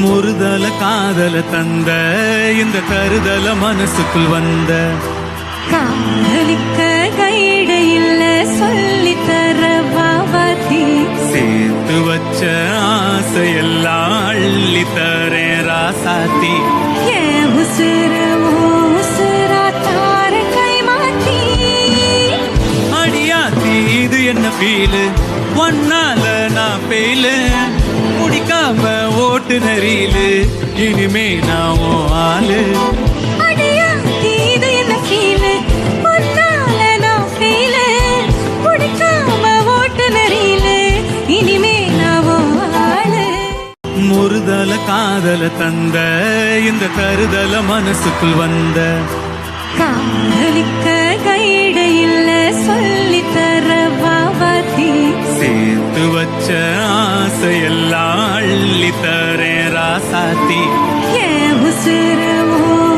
முறுதல காதல தந்த இந்த தருதல மனசுக்குள் வந்த காதலிக்க கைடு இல்ல சொல்லி தர பாவாத்தி சேர்த்து வச்ச ஆசையெல்லாம் அள்ளி தரேன் ராசாத்தி ஏன் உசுறு உசுரா தார கை மாத்தி அடியாத்தி இது என்ன ஃபீலு ஒன்னால நான் பெயிலு முடிக்காம ஓட்டு நெறியிலு இனிமே நான் உன் ஆளு அடியாத்தி இது என்ன ஃபீலு ஒன்னால நான் ஃபீலு முடிக்காம ஓட்டு நெறியிலு இனிமே நான் உன் ஆளு முறுதல காதல தந்த இந்த தருதல மனசுக்குள் வந்த காதலிக்க கைடு இல்ல சொல்லி தர பாவாத்தி சேர்த்து வச்ச ஆசையெல்லாம் அள்ளி தரேன் ராசாத்தி ஏன் உசுறு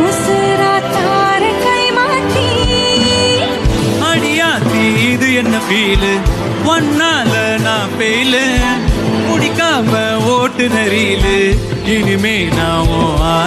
உசுரா தார கை மாத்தி அடியாத்தி இது என்ன ஃபீலு ஒன்னால நான் பெயிலு முடிக்காம ஓட்டு நெறியிலு இனிமே நான் உன் ஆளு